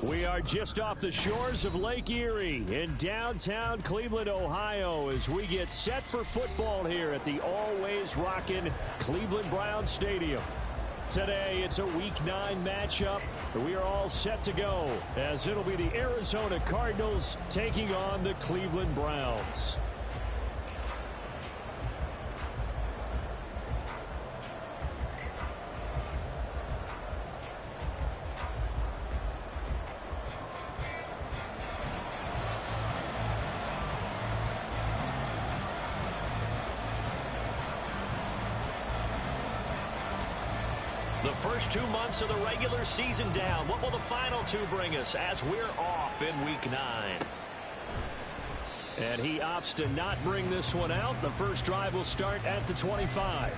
We are just off the shores of Lake Erie in downtown Cleveland, Ohio, as we get set for football here at the always rockin' Cleveland Browns Stadium. Today, it's a Week 9 matchup. We are all set to go, as it'll be the Arizona Cardinals taking on the Cleveland Browns. The first 2 months of the regular season down. What will the final 2 bring us as we're off in Week 9? And he opts to not bring this one out. The first drive will start at the 25.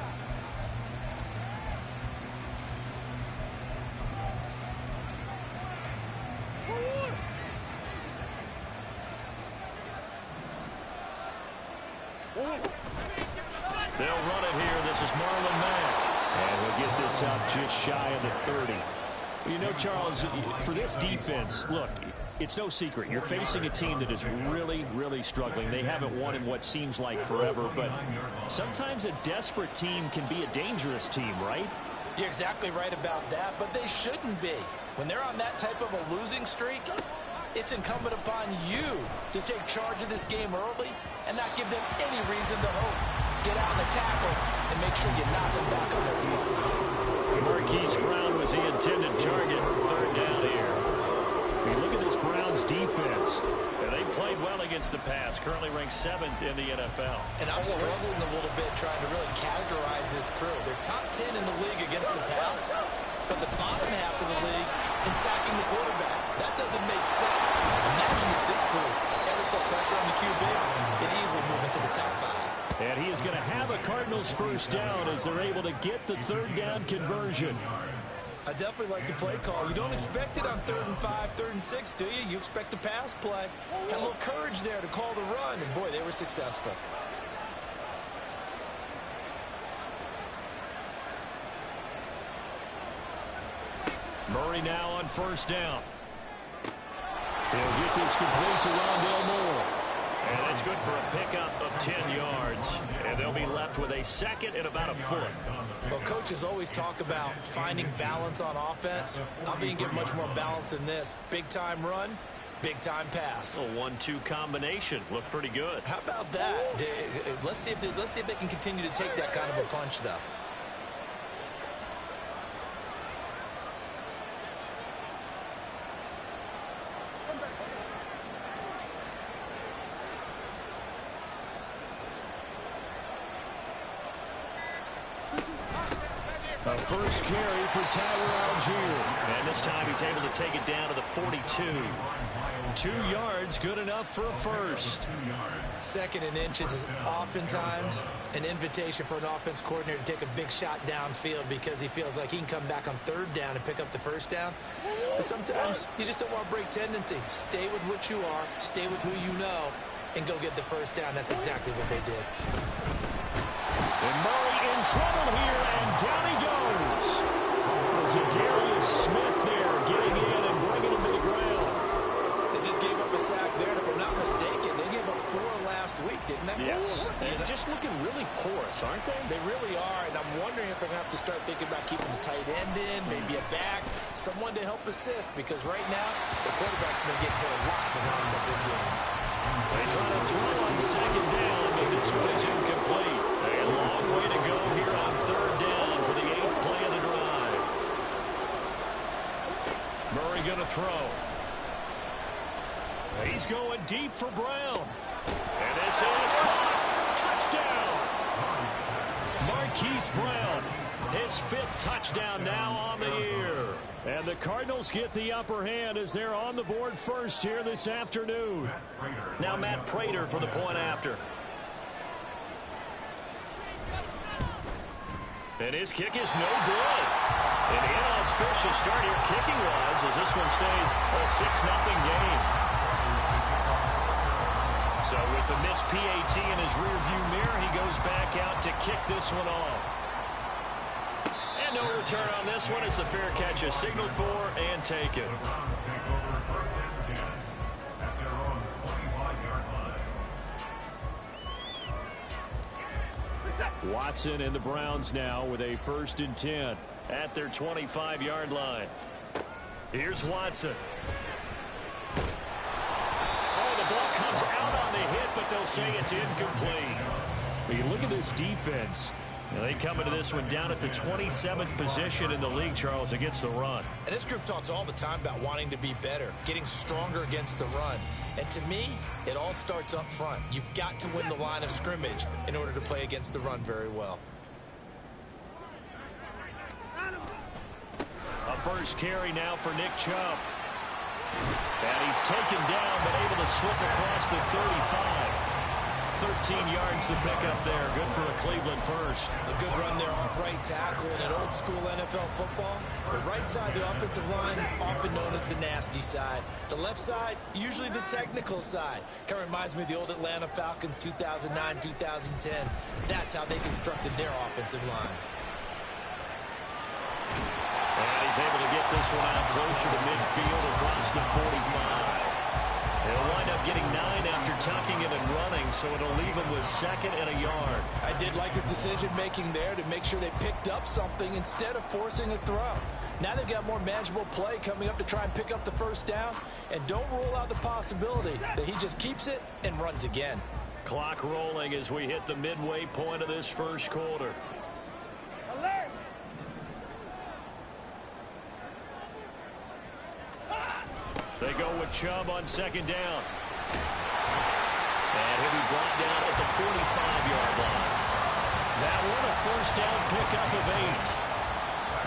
They'll run it here. This is Marlon Mack. And he'll get this up just shy of the 30. You know, Charles, for this defense, look, it's no secret. You're facing a team that is really, really struggling. They haven't won in what seems like forever, but sometimes a desperate team can be a dangerous team, right? You're exactly right about that, but they shouldn't be. When they're on that type of a losing streak, it's incumbent upon you to take charge of this game early and not give them any reason to hope. Get out in the tackle and make sure you knock them back on their butts. Marquise Brown was the intended target. Third down here. I mean, look at this Browns defense. They played well against the pass. Currently ranked 7th in the NFL. And I'm struggling a little bit trying to really categorize this crew. They're top 10 in the league against the pass, but the bottom half of the league in sacking the quarterback. That doesn't make sense. Imagine if this group ever put pressure on the QB, it'd easily move into the top 5. And he is going to have a Cardinals first down as they're able to get the third down conversion. I definitely like the play call. You don't expect it on 3rd and 5, 3rd and 6, do you? You expect a pass play. Had a little courage there to call the run, and boy, they were successful. Murray now on first down. He'll get this complete to Rondale Moore. And that's good for a pickup of 10 yards. And they'll be left with a second and about a foot. Well, coaches always talk about finding balance on offense. I don't think you get much more balance than this. Big-time run, big-time pass. A 1-2 combination. Looked pretty good. How about that? Let's see if they can continue to take that kind of a punch, though. A first carry for Tyler Algier. And this time he's able to take it down to the 42. 2 yards, good enough for a first. 2nd and inches is oftentimes an invitation for an offense coordinator to take a big shot downfield because he feels like he can come back on 3rd down and pick up the first down. But sometimes you just don't want to break tendency. Stay with what you are, stay with who you know, and go get the first down. That's exactly what they did. And Murray in trouble here, and down he goes. There's a Darius Smith there getting in and bringing him to the ground. They just gave up a sack there, and if I'm not mistaken, they gave up 4 last week, didn't they? Yes. And just looking really porous, aren't they? They really are, and I'm wondering if they're going to have to start thinking about keeping the tight end in, maybe a back, someone to help assist, because right now, the quarterback's been getting hit a lot in the last couple of games. They try to throw on 2nd down, but this one is incomplete. A long way to go here on 3rd down for the 8th play of the drive. Murray going to throw. He's going deep for Brown. And this is caught. Touchdown. Marquise Brown, his 5th touchdown now on the year. And the Cardinals get the upper hand as they're on the board first here this afternoon. Now Matt Prater for the point after. And his kick is no good. An inauspicious start here kicking-wise as this one stays a 6-0 game. So with the missed PAT in his rearview mirror, he goes back out to kick this one off. And no return on this one as the fair catch is signaled for and taken. Watson and the Browns now with a 1st and 10 at their 25-yard line. Here's Watson. Oh, the ball comes out on the hit, but they'll say it's incomplete. But you look at this defense. They come into this one down at the 27th position in the league, Charles, against the run. And this group talks all the time about wanting to be better, getting stronger against the run. And to me, it all starts up front. You've got to win the line of scrimmage in order to play against the run very well. A first carry now for Nick Chubb. And he's taken down, but able to slip across the 35. 13 yards to pick up there. Good for a Cleveland first. A good run there off right tackle. In an old school NFL football, the right side of the offensive line, often known as the nasty side. The left side, usually the technical side. Kind of reminds me of the old Atlanta Falcons 2009-2010. That's how they constructed their offensive line. And he's able to get this one out closer to midfield across the 45. He'll wind up getting 9 after tucking it and running, so it'll leave him with 2nd and a yard. I did like his decision-making there to make sure they picked up something instead of forcing a throw. Now they've got more manageable play coming up to try and pick up the 1st down, and don't rule out the possibility that he just keeps it and runs again. Clock rolling as we hit the midway point of this 1st quarter. Alert! They go with Chubb on 2nd down. And he'll be brought down at the 45-yard line. That one a 1st down pickup of 8.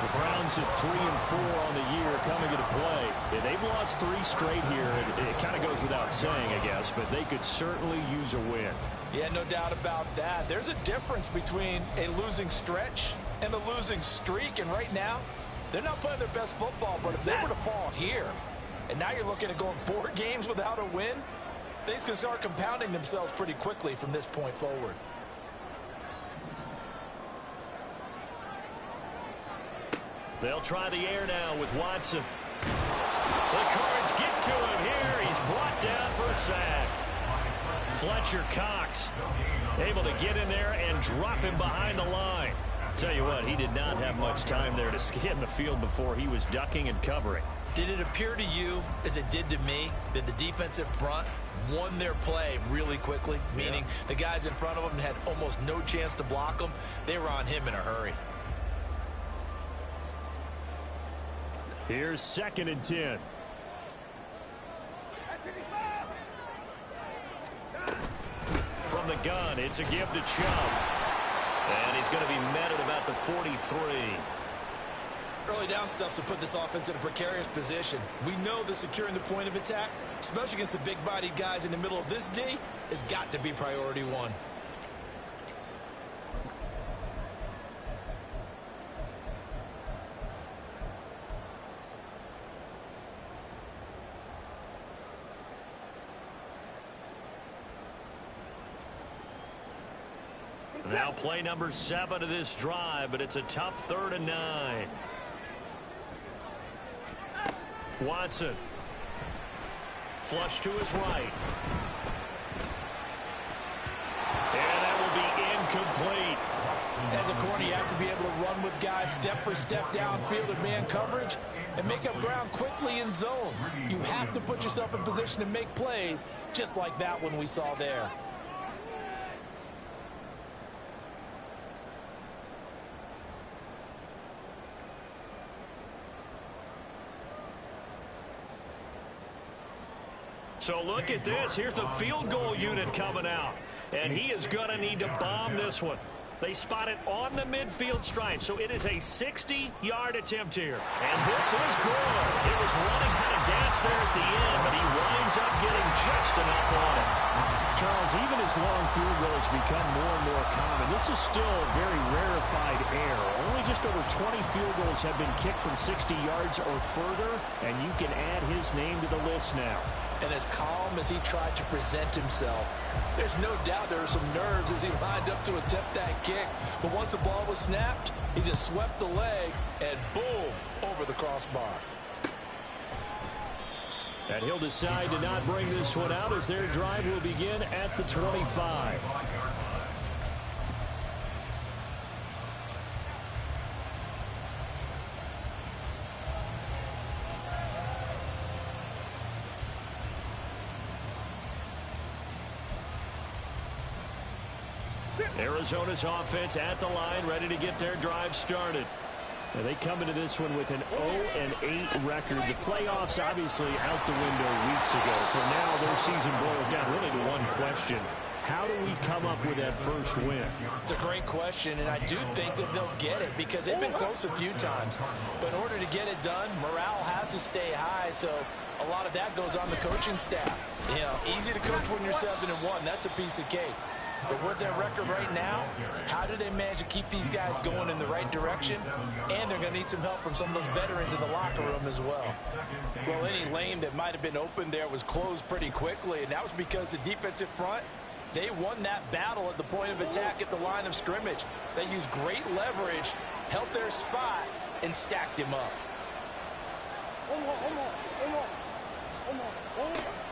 The Browns at 3 and 4 on the year coming into play. Yeah, they've lost 3 straight here. It kind of goes without saying, I guess, but they could certainly use a win. Yeah, no doubt about that. There's a difference between a losing stretch and a losing streak, and right now, they're not playing their best football, but if they were to fall here, and now you're looking at going 4 games without a win, things can start compounding themselves pretty quickly from this point forward. They'll try the air now with Watson. The Cards get to him here. He's brought down for a sack. Fletcher Cox able to get in there and drop him behind the line. Tell you what, he did not have much time there to scan the field before he was ducking and covering. Did it appear to you, as it did to me, that the defensive front won their play really quickly? Meaning the guys in front of them had almost no chance to block them. They were on him in a hurry. Here's 2nd and 10. From the gun, it's a give to Chubb. And he's going to be met at about the 43. Early down stuff to put this offense in a precarious position. We know that securing the point of attack, especially against the big-bodied guys in the middle of this D, has got to be priority 1. Now play number 7 of this drive, but it's a tough 3rd and 9. Watson. Flush to his right. And that will be incomplete. As a corner, you have to be able to run with guys step for step downfield in man coverage and make up ground quickly in zone. You have to put yourself in position to make plays just like that one we saw there. So look at this. Here's the field goal unit coming out. And he is going to need to bomb this one. They spot it on the midfield stripe. So it is a 60-yard attempt here. And this is good. It was running out of gas there at the end, but he winds up getting just enough on it. Charles, even as long field goals become more and more common, this is still a very rarefied air. Only just over 20 field goals have been kicked from 60 yards or further, and you can add his name to the list now. And as calm as he tried to present himself, there's no doubt there were some nerves as he lined up to attempt that kick. But once the ball was snapped, he just swept the leg and boom, over the crossbar. And he'll decide to not bring this one out as their drive will begin at the 25. Arizona's offense at the line, ready to get their drive started. Now they come into this one with an 0-8 record. The playoffs obviously out the window weeks ago. For now, their season boils down really to one question. How do we come up with that first win? It's a great question, and I do think that they'll get it because they've been close a few times. But in order to get it done, morale has to stay high, so a lot of that goes on the coaching staff. You know, easy to coach when you're 7-1. That's a piece of cake. But with their record right now, how do they manage to keep these guys going in the right direction? And they're going to need some help from some of those veterans in the locker room as well. Well, any lane that might have been open there was closed pretty quickly, and that was because the defensive front, they won that battle at the point of attack at the line of scrimmage. They used great leverage, held their spot, and stacked him up.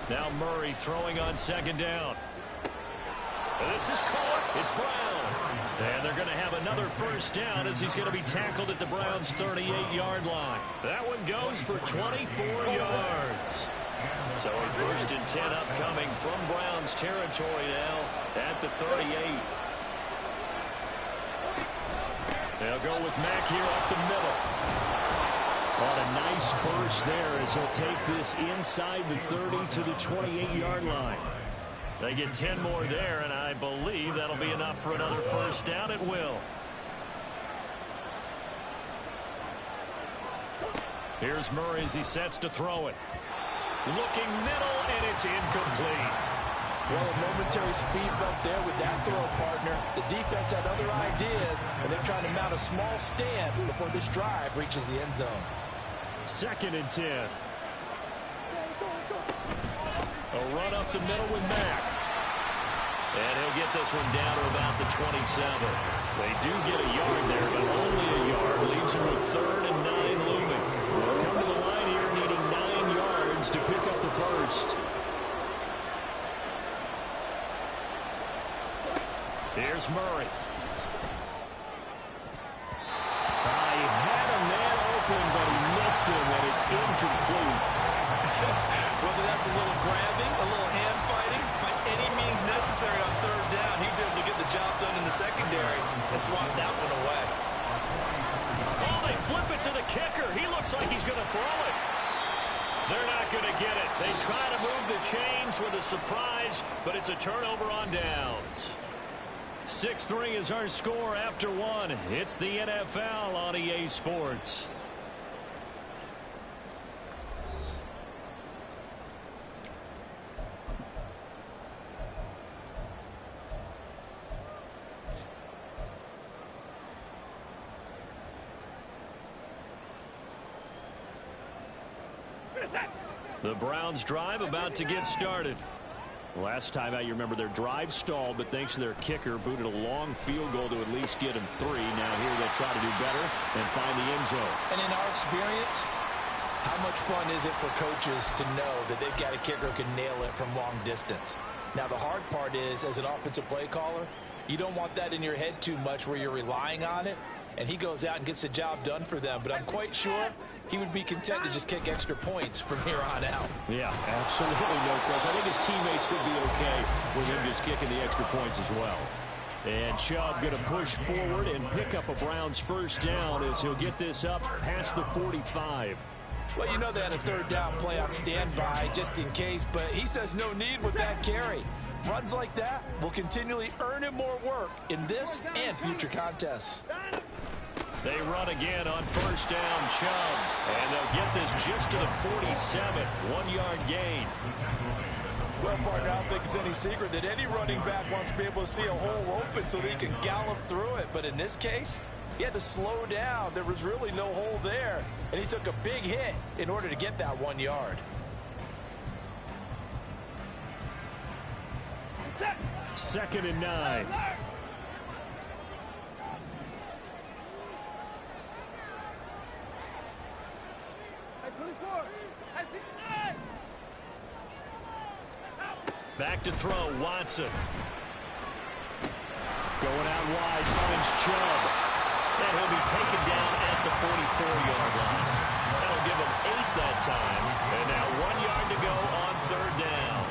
Now Murray throwing on second down. This is caught. It's Brown. And they're going to have another first down as he's going to be tackled at the Browns' 38-yard line. That one goes for 24 yards. So a 1st and 10 upcoming from Browns territory now at the 38. They'll go with Mack here up the middle. What a nice burst there as he'll take this inside the 30 to the 28-yard line. They get 10 more there, and I believe that'll be enough for another first down. It will. Here's Murray as he sets to throw it. Looking middle, and it's incomplete. Well, a momentary speed bump there with that throw, partner. The defense had other ideas, and they're trying to mount a small stand before this drive reaches the end zone. 2nd and 10. A run up the middle with Mack. And he'll get this one down to about the 27. They do get a yard there, but only a yard. Leaves him with 3rd and 9 looming. They'll come to the line here needing 9 yards to pick up the first. Here's Murray. He had a man open, but he missed him, and it's incomplete. Whether that's a little grabbing, a little hand fighting, by any means necessary on 3rd down, he was able to get the job done in the secondary and swat that one away. Oh, they flip it to the kicker. He looks like he's going to throw it. They're not going to get it. They try to move the chains with a surprise, but it's a turnover on downs. 6-3 is our score after 1. It's the NFL on EA Sports. The Browns drive about to get started. Last time out, you remember their drive stalled, but thanks to their kicker, booted a long field goal to at least get him 3. Now here they'll try to do better and find the end zone. And in our experience, how much fun is it for coaches to know that they've got a kicker who can nail it from long distance? Now, the hard part is, as an offensive play caller, you don't want that in your head too much where you're relying on it, and he goes out and gets the job done for them. But I'm quite sure he would be content to just kick extra points from here on out. Yeah, absolutely no question. I think his teammates would be okay with him just kicking the extra points as well. And Chubb going to push forward and pick up a Browns first down as he'll get this up past the 45. Well, you know they had a 3rd down play on standby just in case, but he says no need with that carry. Runs like that will continually earn him more work in this and future contests. They run again on first down, Chubb. And they'll get this just to the 47. 1-yard gain. Well, partner, I don't think it's any secret that any running back wants to be able to see a hole open so that he can gallop through it. But in this case, he had to slow down. There was really no hole there. And he took a big hit in order to get that 1 yard. 2nd and 9. Back to throw, Watson. Going out wide, finds Chubb. And he'll be taken down at the 44-yard line. That'll give him 8 that time. And now 1 yard to go on 3rd down.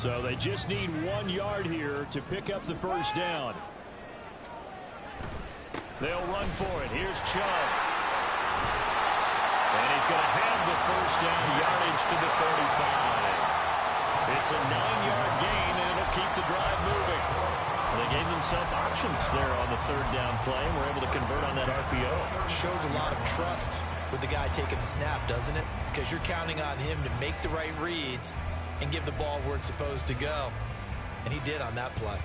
So they just need 1 yard here to pick up the first down. They'll run for it. Here's Chubb. And he's going to have the first down, yardage to the 35. It's a 9-yard gain, and it'll keep the drive moving. They gave themselves options there on the third down play, and were able to convert on that RPO. Shows a lot of trust with the guy taking the snap, doesn't it? Because you're counting on him to make the right reads and give the ball where it's supposed to go. And he did on that play.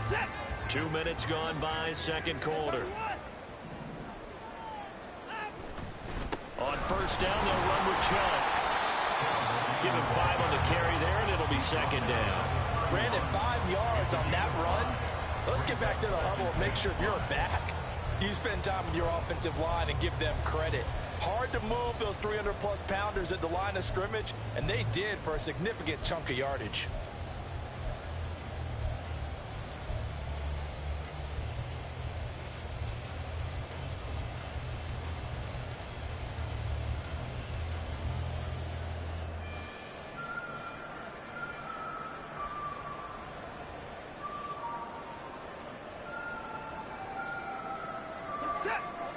Set. 2 minutes gone by, second quarter. On first down, they'll run with Chubb. Give him 5 on the carry there, and it'll be second down. Brandon, 5 yards on that run. Let's get back to the huddle and make sure if you're a back, you spend time with your offensive line and give them credit. Hard to move those 300-plus pounders at the line of scrimmage, and they did for a significant chunk of yardage.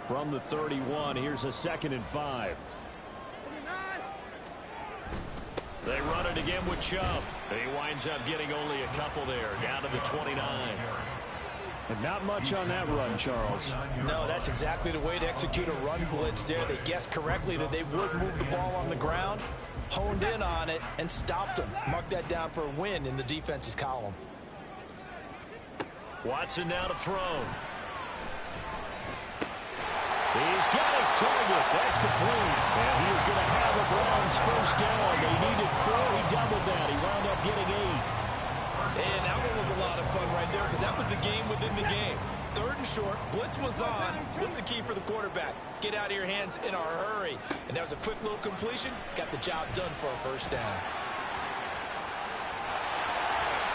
From the 31, here's a 2nd and 5. They run it again with Chubb. He winds up getting only a couple there, down to the 29. And not much on that run, Charles. No, that's exactly the way to execute a run blitz there. They guessed correctly that they would move the ball on the ground, honed in on it, and stopped them. Marked that down for a win in the defense's column. Watson now to throw. He's got his target. That's complete. And he is going to have a Browns first down. They needed 4. He doubled that. He wound up getting 8. And that one was a lot of fun right there because that was the game within the game. 3rd and short. Blitz was on. What's the key for the quarterback? Get out of your hands in a hurry. And that was a quick little completion. Got the job done for a first down.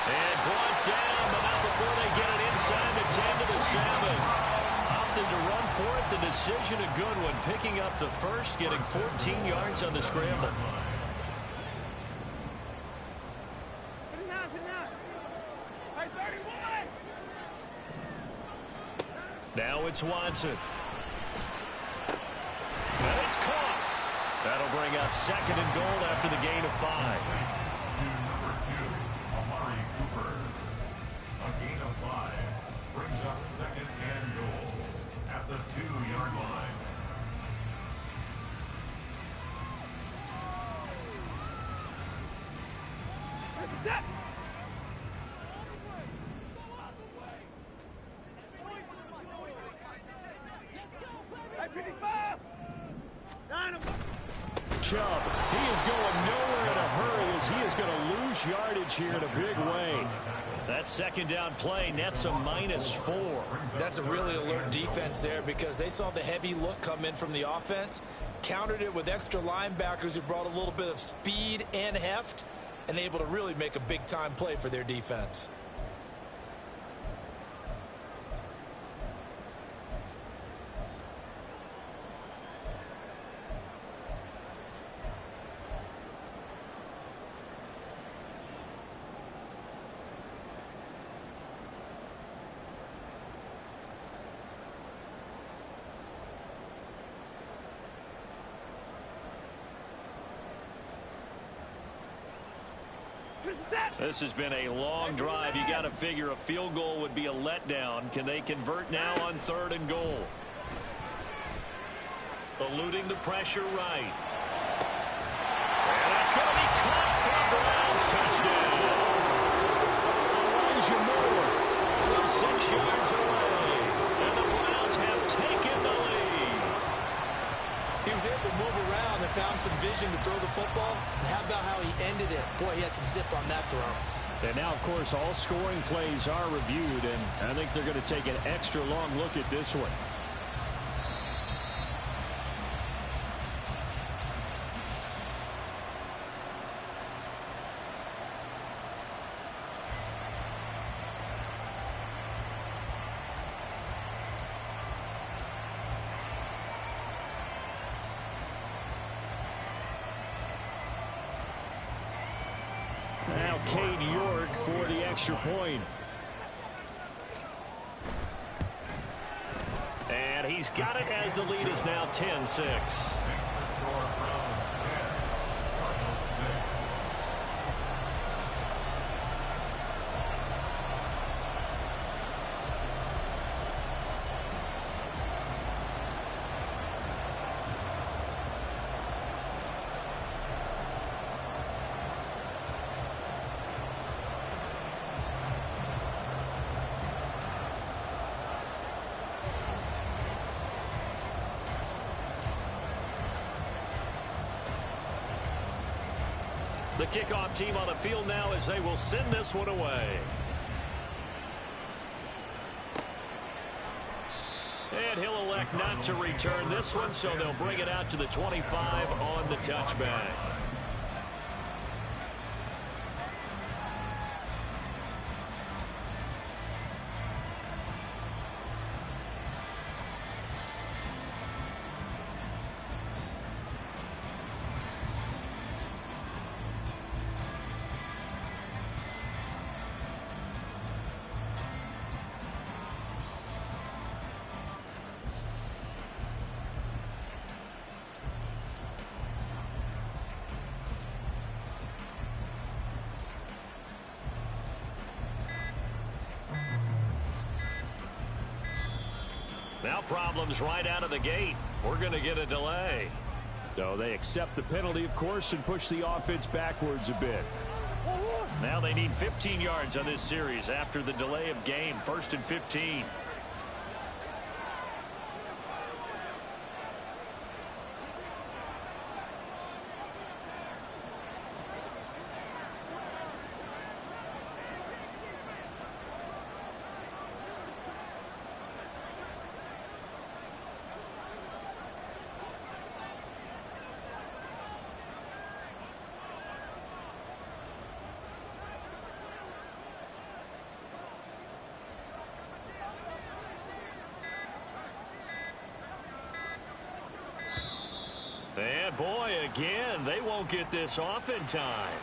And brought down, but not before they get it inside the 10 to the 7. Opted to run for it. The decision a good one. Picking up the first, getting 14 yards on the scramble. Now it's Watson. And it's caught. That'll bring up 2nd and goal after the gain of 5. The 2-yard line. Chubb, he is going nowhere in a hurry as he is going to lose yardage here in a big way. That 2nd down play nets a -4. That's a really alert defense there because they saw the heavy look come in from the offense, countered it with extra linebackers who brought a little bit of speed and heft, and able to really make a big-time play for their defense. This has been a long drive. You got to figure a field goal would be a letdown. Can they convert now on 3rd and goal? Eluding the pressure right. And that's going to be caught for a Browns touchdown. Elijah Moore from 6 yards away. And the Browns have taken the lead. He was able to move around and found some vision to throw the football. And how about how he ended it? Boy, he had some zip on that throw. And now, of course, all scoring plays are reviewed, and I think they're going to take an extra long look at this one. Cade York for the extra point. And he's got it as the lead is now 10-6. The kickoff team on the field now as they will send this one away. And he'll elect not to return this one, so they'll bring it out to the 25 on the touchback. Now problems right out of the gate. We're going to get a delay. So they accept the penalty, of course, and push the offense backwards a bit. Now they need 15 yards on this series after the delay of game. 1st and 15. And boy, again, they won't get this off in time.